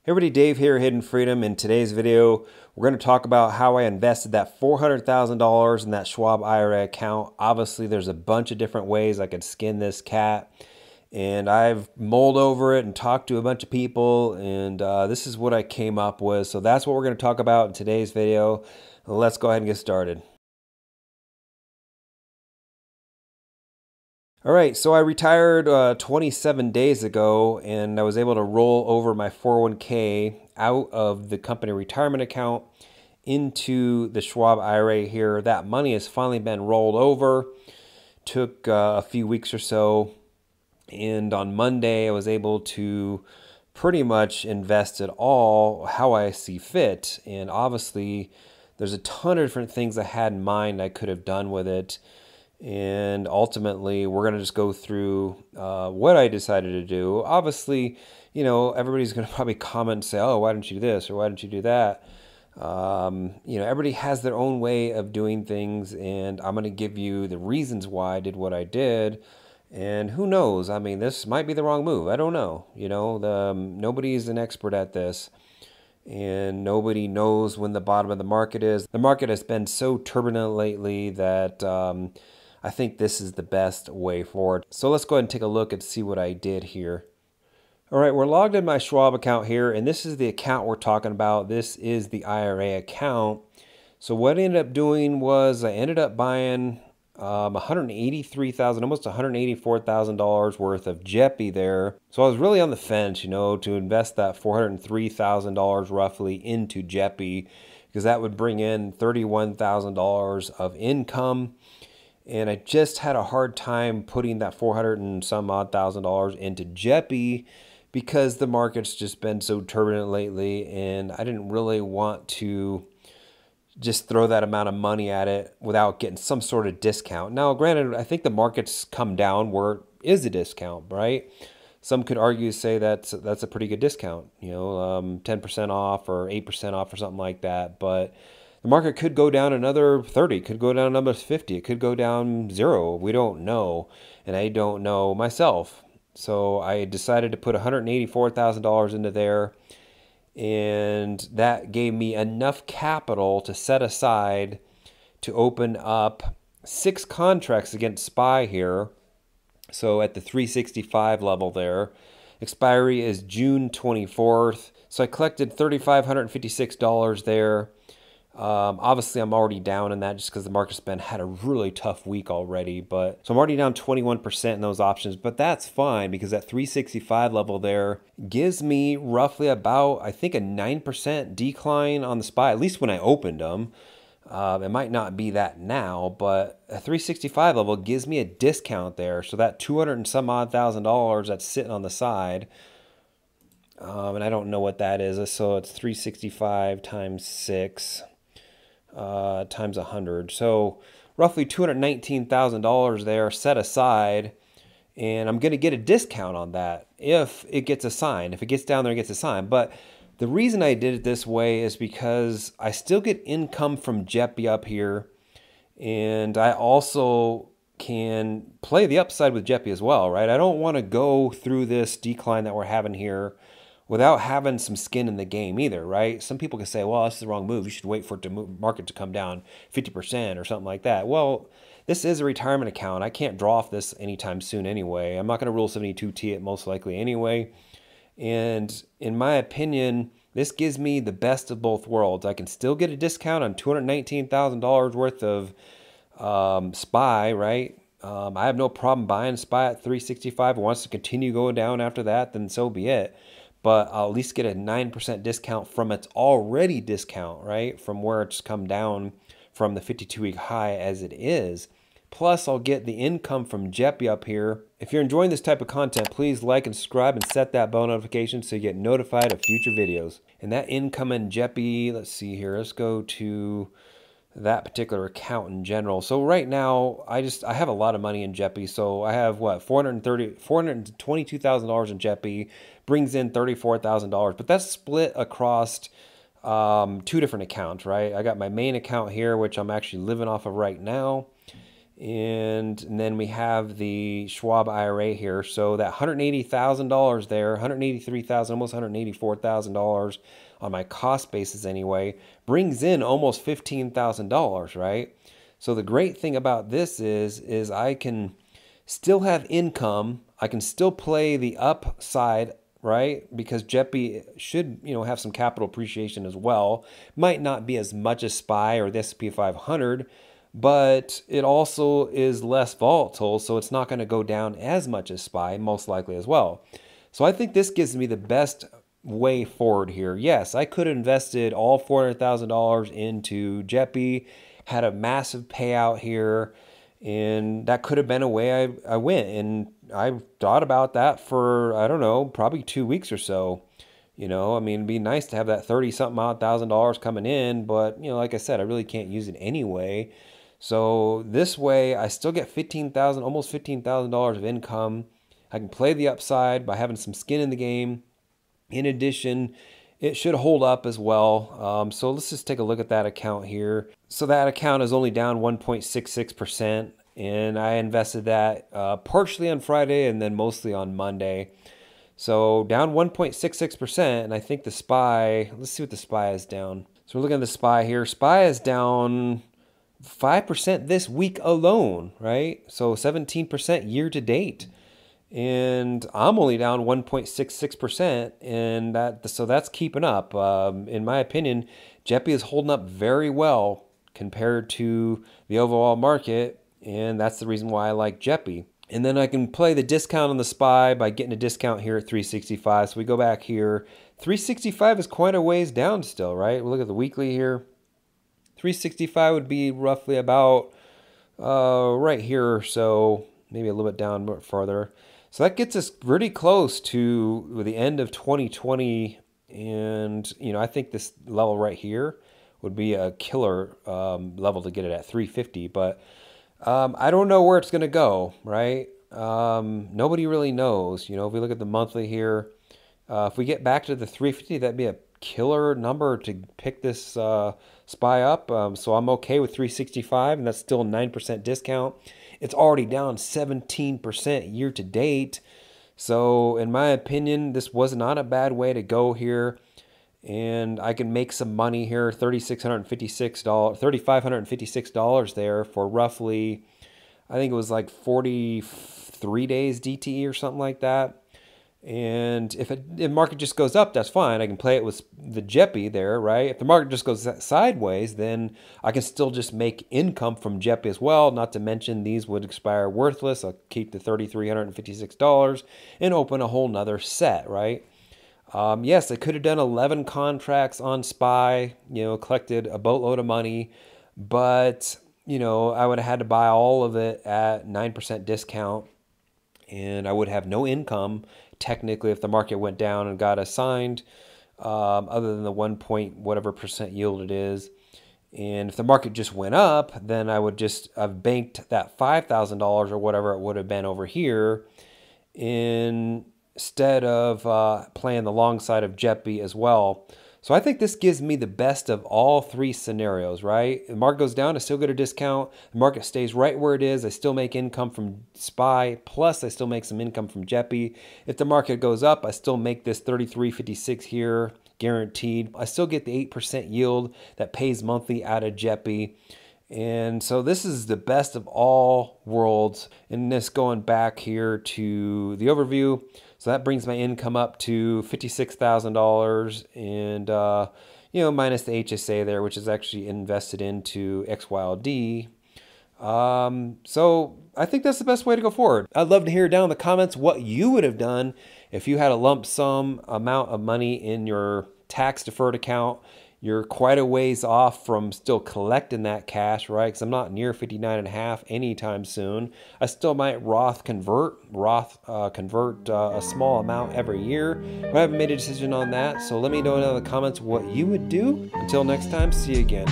Hey everybody, Dave here, Hidden Freedom. In today's video, we're going to talk about how I invested that $400,000 in that Schwab IRA account. Obviously, there's a bunch of different ways I could skin this cat, and I've mulled over it and talked to a bunch of people, and this is what I came up with. So that's what we're going to talk about in today's video. Let's go ahead and get started. All right, so I retired 27 days ago, and I was able to roll over my 401k out of the company retirement account into the Schwab IRA here. That money has finally been rolled over. Took a few weeks or so, and on Monday I was able to pretty much invest it all how I see fit. And obviously, there's a ton of different things I had in mind I could have done with it. And ultimately, we're going to just go through what I decided to do. Obviously, everybody's going to probably comment and say, oh, why didn't you do this or why didn't you do that? Everybody has their own way of doing things, and I'm going to give you the reasons why I did what I did. And who knows? I mean, this might be the wrong move. I don't know. Nobody's an expert at this, and nobody knows when the bottom of the market is. The market has been so turbulent lately that I think this is the best way forward. So let's go ahead and take a look and see what I did here. All right, we're logged in my Schwab account here, and this is the account we're talking about. This is the IRA account. So what I ended up doing was I ended up buying $183,000, almost $184,000 worth of JEPI there. So I was really on the fence, to invest that $403,000 roughly into JEPI, because that would bring in $31,000 of income. And I just had a hard time putting that 400 and some odd $1,000 into JEPI because the market's just been so turbulent lately, and I didn't really want to just throw that amount of money at it without getting some sort of discount. Now, granted, I think the market's come down where it is a discount, right? Some could argue, say that's a pretty good discount, 10% off or 8% off or something like that, but the market could go down another 30, could go down another 50, it could go down 0. We don't know, and I don't know myself. So I decided to put $184,000 into there, and that gave me enough capital to set aside to open up 6 contracts against SPY here. So at the 365 level there. Expiry is June 24th. So I collected $3,556 there. Obviously, I'm already down in that just because the market's had a really tough week already. So I'm already down 21% in those options, but that's fine because that 365 level there gives me roughly about, I think, a 9% decline on the SPY, at least when I opened them. It might not be that now, but a 365 level gives me a discount there. So that 200 and some odd $1,000 that's sitting on the side, and I don't know what that is. So it's 365 times 6. Times 100. So roughly $219,000 there set aside, and I'm going to get a discount on that if it gets assigned. If it gets down there, it gets assigned. But the reason I did it this way is because I still get income from JEPI up here, and I also can play the upside with JEPI as well, right? I don't want to go through this decline that we're having here without having some skin in the game either, right? Some people can say, well, this is the wrong move. You should wait for market to come down 50% or something like that. Well, this is a retirement account. I can't draw off this anytime soon anyway. I'm not going to Rule 72T it most likely anyway. And in my opinion, this gives me the best of both worlds. I can still get a discount on $219,000 worth of SPY, right? I have no problem buying SPY at 365. If it wants to continue going down after that, then so be it. But I'll at least get a 9% discount from its already discount, right? From where it's come down from the 52-week high as it is. Plus, I'll get the income from JEPI up here. If you're enjoying this type of content, please like and subscribe and set that bell notification so you get notified of future videos. And that income in JEPI, let's see here. Let's go to that particular account in general. So right now, I have a lot of money in JEPI. So I have what, $422,000 in JEPI, brings in $34,000, but that's split across 2 different accounts, right? I got my main account here, which I'm actually living off of right now. And then we have the Schwab IRA here. So that $180,000 there, $183,000, almost $184,000 on my cost basis anyway, brings in almost $15,000, right? So the great thing about this is I can still have income. I can still play the upside, right? Because JEPI should, have some capital appreciation as well. Might not be as much as SPY or the S&P 500, but it also is less volatile, so it's not going to go down as much as SPY, most likely as well. So I think this gives me the best way forward here. Yes, I could have invested all $400,000 into JEPI, had a massive payout here, and that could have been a way I went. And I thought about that for, I don't know, probably 2 weeks or so. I mean, it'd be nice to have that 30-something odd $1,000 coming in, but, like I said, I really can't use it anyway. So this way, I still get almost $15,000 of income. I can play the upside by having some skin in the game. In addition, it should hold up as well. So let's just take a look at that account here. So that account is only down 1.66%, and I invested that partially on Friday and then mostly on Monday. So down 1.66%, and I think the SPY, let's see what the SPY is down. So we're looking at the SPY here. SPY is down 5% this week alone, right? So 17% year to date. And I'm only down 1.66%, and so that's keeping up. In my opinion, JEPI is holding up very well compared to the overall market, and that's the reason why I like JEPI. And then I can play the discount on the SPY by getting a discount here at 365. So we go back here. 365 is quite a ways down still, right? We'll look at the weekly here. 365 would be roughly about right here or so, maybe a little bit down farther. So that gets us pretty close to the end of 2020. And, I think this level right here would be a killer level to get it at 350. But I don't know where it's going to go, right? Nobody really knows. If we look at the monthly here, if we get back to the 350, that'd be a killer number to pick this SPY up. So I'm okay with 365, and that's still a 9% discount. It's already down 17% year to date. So in my opinion, this was not a bad way to go here. And I can make some money here, $3,556 there for roughly, I think it was like 43 days DTE or something like that. And if the market just goes up, that's fine. I can play it with the JEPI there, right? If the market just goes sideways, then I can still just make income from JEPI as well. Not to mention these would expire worthless. I'll keep the $3,356 and open a whole nother set, right? Yes, I could have done 11 contracts on SPY, collected a boatload of money, but, I would have had to buy all of it at 9% discount, and I would have no income technically if the market went down and got assigned, other than the 1 point whatever percent yield it is. And if the market just went up, then I would just have banked that $5,000 or whatever it would have been over here instead of playing the long side of JEPI as well. So I think this gives me the best of all three scenarios, right? The market goes down, I still get a discount. The market stays right where it is. I still make income from SPY, plus I still make some income from JEPI. If the market goes up, I still make this $33.56 here, guaranteed. I still get the 8% yield that pays monthly out of JEPI. And so this is the best of all worlds. And this going back here to the overview. So that brings my income up to $56,000 and, minus the HSA there, which is actually invested into XYLD. So I think that's the best way to go forward. I'd love to hear down in the comments what you would have done if you had a lump sum amount of money in your tax deferred account. You're quite a ways off from still collecting that cash, right? Because I'm not near 59.5 anytime soon. I still might Roth convert a small amount every year. I haven't made a decision on that, so let me know in the comments what you would do. Until next time, see you again.